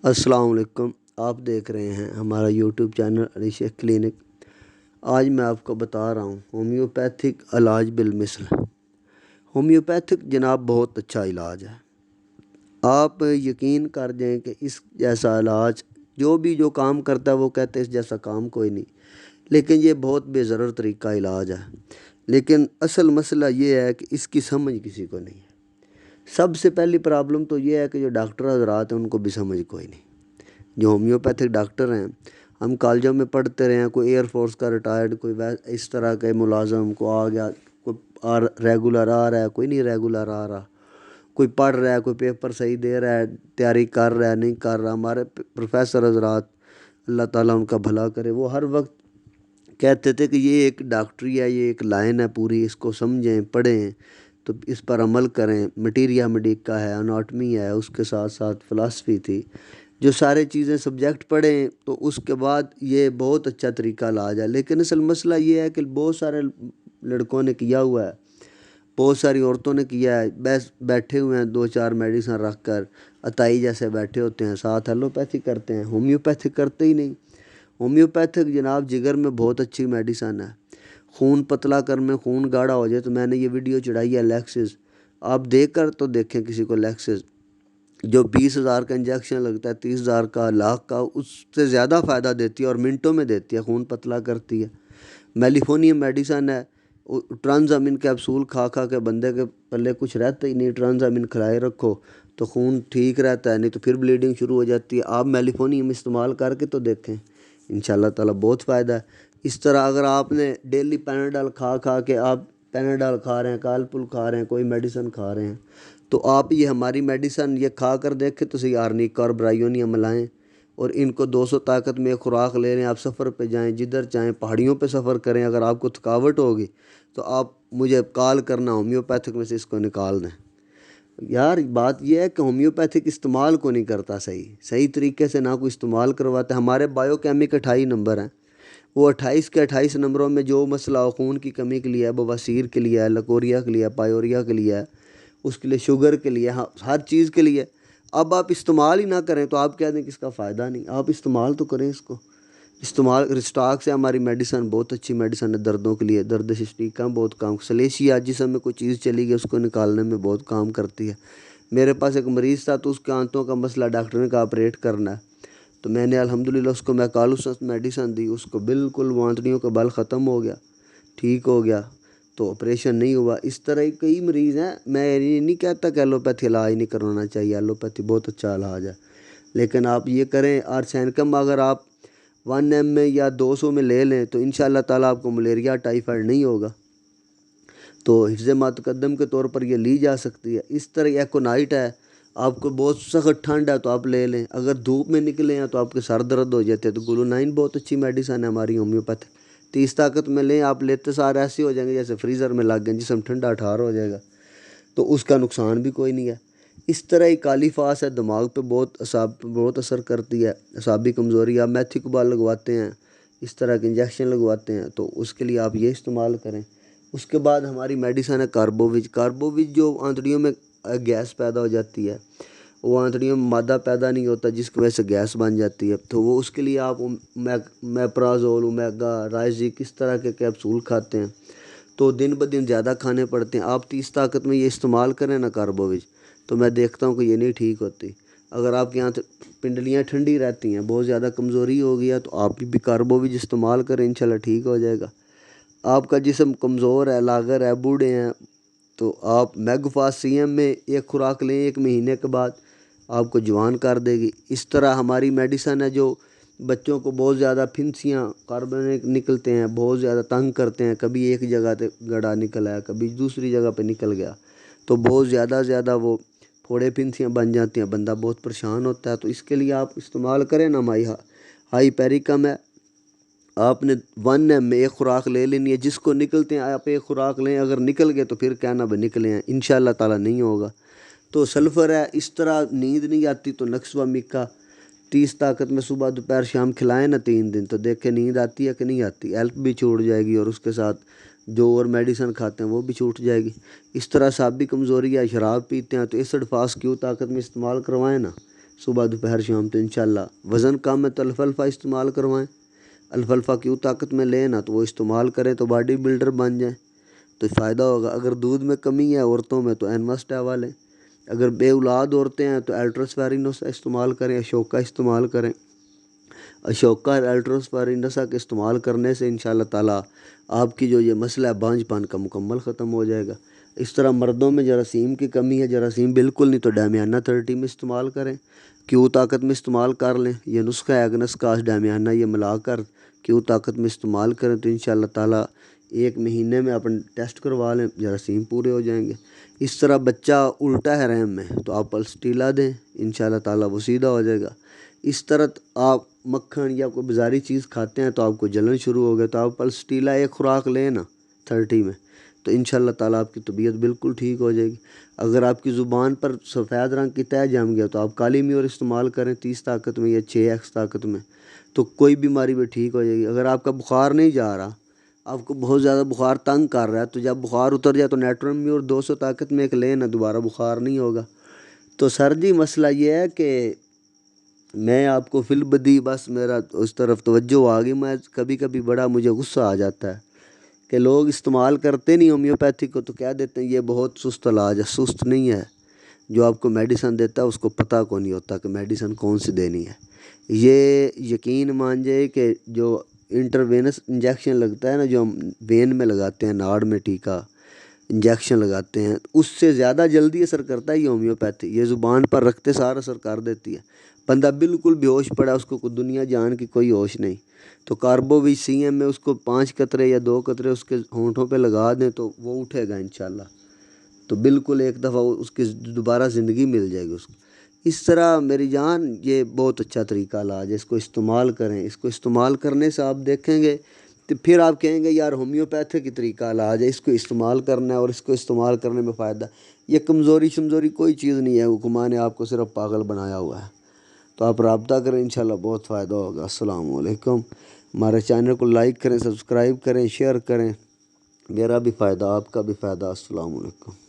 السلام علیکم۔ آپ دیکھ رہے ہیں ہمارا یوٹیوب چینل علی شیخ کلینک۔ آج میں آپ کو بتا رہا ہوں ہومیوپیتھک علاج بالمثل۔ ہومیوپیتھک جناب بہت اچھا علاج ہے۔ آپ یقین کر جائیں کہ اس جیسا علاج جو کام کرتا ہے وہ کہتے ہیں اس جیسا کام کوئی نہیں، لیکن یہ بہت بے ضرر طریقہ علاج ہے۔ لیکن اصل مسئلہ یہ ہے کہ اس کی سمجھ کسی کو نہیں ہے۔ سب سے پہلی پرابلم تو یہ ہے کہ جو ڈاکٹر حضرات ہیں ان کو بھی سمجھ کوئی نہیں۔ جو ہومیوپیتھک ڈاکٹر ہیں، ہم کالجوں میں پڑھتے رہے ہیں، کوئی ایئر فورس کا ریٹائرڈ، کوئی اس طرح کے ملازم کو آ گیا، کوئی ریگولر آ رہا ہے، کوئی نہیں ریگولر آ رہا، کوئی پڑھ رہا ہے، کوئی پیپر صحیح دے رہا ہے، تیاری کر رہا ہے نہیں کر رہا۔ ہمارے پروفیسر حضرات اللہ تعالیٰ ان کا بھلا کرے، وہ ہر وقت کہتے تھے کہ یہ ایک ڈاکٹری ہے، یہ ایک لائن ہے پوری، اس کو سمجھیں، پڑھیں تو اس پر عمل کریں۔ مٹیریا میڈیکا ہے، اناٹمی ہے، اس کے ساتھ ساتھ فلاسفی تھی، جو سارے چیزیں سبجیکٹ پڑھیں تو اس کے بعد یہ بہت اچھا طریقہ علاج ہے۔ لیکن اصل مسئلہ یہ ہے کہ بہت سارے لڑکوں نے کیا ہوا ہے، بہت ساری عورتوں نے کیا ہے، بس بیٹھے ہوئے ہیں دو چار میڈیسن رکھ کر، عطائی جیسے بیٹھے ہوتے ہیں، ساتھ ایلوپیتھی کرتے ہیں، ہومیوپیتھی کرتے ہی نہیں۔ ہومیوپیتھک جناب جگر میں بہت اچھی میڈیسن ہے۔ خون پتلا کر میں خون گاڑھا ہو جائے تو میں نے یہ ویڈیو چڑھائی ہے لیکسس، آپ دیکھ کر تو دیکھیں کسی کو لیکسس جو 20,000 کا انجیکشن لگتا ہے، 30,000 کا، لاکھ کا، اس سے زیادہ فائدہ دیتی ہے اور منٹوں میں دیتی ہے، خون پتلا کرتی ہے۔ میلیفونیم میڈیسن ہے، ٹرانزامن کیپسول کھا کے بندے کے پلے کچھ رہتا ہی نہیں، ٹرانزامن کھلائے رکھو تو خون ٹھیک رہتا ہے، نہیں تو پھر بلیڈنگ شروع ہو جاتی ہے۔ آپ میلیفونیم استعمال کر کے تو دیکھیں، انشاءاللہ تعالیٰ بہت فائدہ ہے۔ اس طرح اگر آپ نے ڈیلی پیناڈول کھا کے آپ پیناڈول کھا رہے ہیں، کالپل کھا رہے ہیں، کوئی میڈیسن کھا رہے ہیں، تو آپ یہ ہماری میڈیسن یہ کھا کر دیکھیں تو صحیح آرنیک اور برائیونیم ملائیں اور ان کو 200 طاقت میں خوراک لے لیں۔ آپ سفر پہ جائیں، جدھر چاہیں، پہاڑیوں پہ سفر کریں، اگر آپ کو تھکاوٹ ہوگی تو آپ مجھے کال کرنا، ہومیوپیتھک میں سے اس کو نکال دیں۔ یار بات یہ ہے کہ ہومیوپیتھک استعمال کو نہیں کرتا صحیح طریقے سے، نہ کوئی استعمال کرواتا ہے۔ ہمارے بایو کیمک 28 نمبر ہیں، وہ 28 کے 28 نمبروں میں جو مسئلہ ہو، خون کی کمی کے لیے ہے، بواسیر کے لیے ہے، لکوریا کے لیے ہے، پائوریا کے لیے ہے، اس کے لیے شوگر کے لیے، ہر چیز کے لیے۔ اب آپ استعمال ہی نہ کریں تو آپ کہہ دیں کہ اس کا فائدہ نہیں، آپ استعمال تو کریں اس کو۔ استعمال رسٹاک سے ہماری میڈیسن بہت اچھی میڈیسن ہے دردوں کے لیے، درد ششٹیکا بہت کام، سلیشیا جسم میں کوئی چیز چلی گئی اس کو نکالنے میں بہت کام کرتی ہے۔ میرے پاس ایک مریض تھا تو اس کے آنتوں کا مسئلہ، ڈاکٹر نے کہا آپریٹ کرنا ہے، تو میں نے الحمدللہ اس کو میکالوسس میڈیسن دی، اس کو بالکل وہ آنتڑیوں کا بل ختم ہو گیا، ٹھیک ہو گیا، تو آپریشن نہیں ہوا۔ اس طرح کئی مریض ہیں۔ میں یہ نہیں کہتا کہ ایلوپیتھی علاج نہیں کروانا چاہیے، ایلوپیتھی بہت اچھا علاج ہے، لیکن آپ یہ کریں آرسینکم اگر آپ 1 ml میں یا 200 میں لے لیں تو انشاءاللہ تعالیٰ آپ کو ملیریا ٹائیفائڈ نہیں ہوگا، تو حفظ متقدم کے طور پر یہ لی جا سکتی ہے۔ اس طرح ایکونائٹ ہے، آپ کو بہت سخت ٹھنڈ ہے تو آپ لے لیں، اگر دھوپ میں نکلے ہیں تو آپ کے سر درد ہو جاتے ہیں تو گلونائن بہت اچھی میڈیسن ہے ہماری ہومیوپیتھ، 30 طاقت میں لیں آپ، لیتے سارے ایسے ہو جائیں گے جیسے فریزر میں لگ گئے، جسم ٹھنڈا ٹھار ہو جائے گا، تو اس کا نقصان بھی کوئی نہیں ہے۔ اس طرح ہی کالی فاس ہے، دماغ پہ بہت اثر کرتی ہے، اعصابی کمزوری، آپ میتھی کو بال لگواتے ہیں، اس طرح کے انجیکشن لگواتے ہیں تو اس کے لیے آپ یہ استعمال کریں۔ اس کے بعد ہماری میڈیسن ہے کاربووج جو آنتڑیوں میں گیس پیدا ہو جاتی ہے، وہ آنتڑیوں میں مادہ پیدا نہیں ہوتا جس کی وجہ سے گیس بن جاتی ہے، تو وہ اس کے لیے آپ میپرازول، اومیگا، رائزک، اس طرح کے کیپسول کھاتے ہیں، تو دن بدن زیادہ کھانے پڑتے ہیں۔ آپ 30 طاقت میں یہ استعمال کریں نا کاربووج، تو میں دیکھتا ہوں کہ یہ نہیں ٹھیک ہوتی۔ اگر آپ کے یہاں پنڈلیاں ٹھنڈی رہتی ہیں، بہت زیادہ کمزوری ہو گیا تو آپ بھی کاربووج استعمال کریں، انشاءاللہ ٹھیک ہو جائے گا۔ آپ کا جسم کمزور ہے، لاغر ہے، بوڑھے ہیں، تو آپ میگفاس CM میں ایک خوراک لیں، 1 مہینے کے بعد آپ کو جوان کر دے گی۔ اس طرح ہماری میڈیسن ہے جو بچوں کو بہت زیادہ پھنسیاں کاربن نکلتے ہیں، بہت زیادہ تنگ کرتے ہیں، کبھی ایک جگہ پہ گڑھا نکل آیا، کبھی دوسری جگہ پہ نکل گیا، تو بہت زیادہ وہ پھوڑے پھنسیاں بن جاتی ہیں، بندہ بہت پریشان ہوتا ہے، تو اس کے لیے آپ استعمال کریں نا ہائی پیریکم ہے، آپ نے 1 ml میں ایک خوراک لے لینی ہے، جس کو نکلتے ہیں آپ ایک خوراک لیں، اگر نکل گئے تو پھر کہنا بھائی نکلے ہیں، انشاءاللہ تعالیٰ نہیں ہوگا۔ تو سلفر ہے، اس طرح نیند نہیں آتی تو نقص و مکہ 30 طاقت میں صبح دوپہر شام کھلائیں نا 3 دن، تو دیکھیں نیند آتی ہے کہ نہیں آتی، ہیلپ بھی چھوٹ جائے گی اور اس کے ساتھ جو اور میڈیسن کھاتے ہیں وہ بھی چھوٹ جائے گی۔ اس طرح اعصابی کمزوری ہے، شراب پیتے ہیں تو ایسڈ فاس کیو طاقت میں استعمال کروائیں نا، صبح دوپہر شام، تو انشاءاللہ وزن کم ہے تو الفلفا استعمال کروائیں، الفلفا کیوں طاقت میں لیں نا، تو وہ استعمال کریں تو باڈی بلڈر بن جائیں تو فائدہ ہوگا۔ اگر دودھ میں کمی ہے عورتوں میں تو انوسٹیوا لیں، اگر بے اولاد عورتیں ہیں تو الٹراسفیرینوس استعمال کریں، اشوکا استعمال کریں۔ اشوکا اور الٹراسفیرینوسا کے استعمال کرنے سے انشاءاللہ تعالیٰ آپ کی جو یہ مسئلہ ہے بانجھ پن کا مکمل ختم ہو جائے گا۔ اس طرح مردوں میں جراثیم کی کمی ہے، جراثیم بالکل نہیں تو ڈیمیانہ 30 میں استعمال کریں، کیوں طاقت میں استعمال کر لیں، یہ نسخہ ایگنس کاس ڈیمیانہ یہ ملا کر کیوں طاقت میں استعمال کریں تو انشاءاللہ تعالیٰ 1 مہینے میں اپنے ٹیسٹ کروا لیں، جراثیم پورے ہو جائیں گے۔ اس طرح بچہ الٹا ہے رحم میں تو آپ پلسٹیلا دیں، انشاءاللہ تعالیٰ وہ سیدھا ہو جائے گا۔ اس طرح آپ مکھن یا کوئی بازاری چیز کھاتے ہیں تو آپ کو جلن شروع ہو گیا تو آپ پلسٹیلا 1 خوراک لیں نا 30 میں، تو انشاءاللہ تعالیٰ آپ کی طبیعت بالکل ٹھیک ہو جائے گی۔ اگر آپ کی زبان پر سفید رنگ کی تہ جم گیا تو آپ کالی میور استعمال کریں 30 طاقت میں یا 6x طاقت میں، تو کوئی بیماری بھی ٹھیک ہو جائے گی۔ اگر آپ کا بخار نہیں جا رہا، آپ کو بہت زیادہ بخار تنگ کر رہا ہے، تو جب بخار اتر جائے تو نیٹرم میور 200 طاقت میں 1 لیں نا، دوبارہ بخار نہیں ہوگا۔ تو سر جی مسئلہ یہ ہے کہ میں آپ کو فی البدی بس میرا اس طرف توجہ آ گئی، میں کبھی کبھی بڑا مجھے غصہ آ جاتا ہے کہ لوگ استعمال کرتے نہیں ہومیوپیتھی کو تو کہہ دیتے ہیں یہ بہت سست علاج ہے۔ سست نہیں ہے، جو آپ کو میڈیسن دیتا ہے اس کو پتہ کو نہیں ہوتا کہ میڈیسن کون سی دینی ہے۔ یہ یقین مان جائے کہ جو انٹروینس انجیکشن لگتا ہے نا، جو ہم وین میں لگاتے ہیں، ناڑ میں ٹیکا انجیکشن لگاتے ہیں، اس سے زیادہ جلدی اثر کرتا ہے یہ ہومیوپیتھی، یہ زبان پر رکھتے سار اثر کر دیتی ہے۔ بندہ بالکل بے ہوش پڑا، اس کو دنیا جان کی کوئی ہوش نہیں، تو کاربو وی سی ایم میں اس کو 5 قطرے یا 2 قطرے اس کے ہونٹوں پہ لگا دیں تو وہ اٹھے گا انشاءاللہ، تو بالکل ایک دفعہ اس کی دوبارہ زندگی مل جائے گی اس کو۔ اس طرح میری جان یہ بہت اچھا طریقہ علاج ہے، اس کو استعمال کریں۔ اس کو استعمال کرنے سے آپ دیکھیں گے تو پھر آپ کہیں گے یار ہومیوپیتھی کی طریقہ علاج ہے، اس کو استعمال کرنا ہے اور اس کو استعمال کرنے میں فائدہ۔ یہ کمزوری شمزوری کوئی چیز نہیں ہے، حکماں نے آپ کو صرف پاگل بنایا ہوا ہے۔ تو آپ رابطہ کریں، انشاءاللہ بہت فائدہ ہوگا۔ السلام علیکم۔ ہمارے چینل کو لائک کریں، سبسکرائب کریں، شیئر کریں، میرا بھی فائدہ آپ کا بھی فائدہ۔ السلام علیکم۔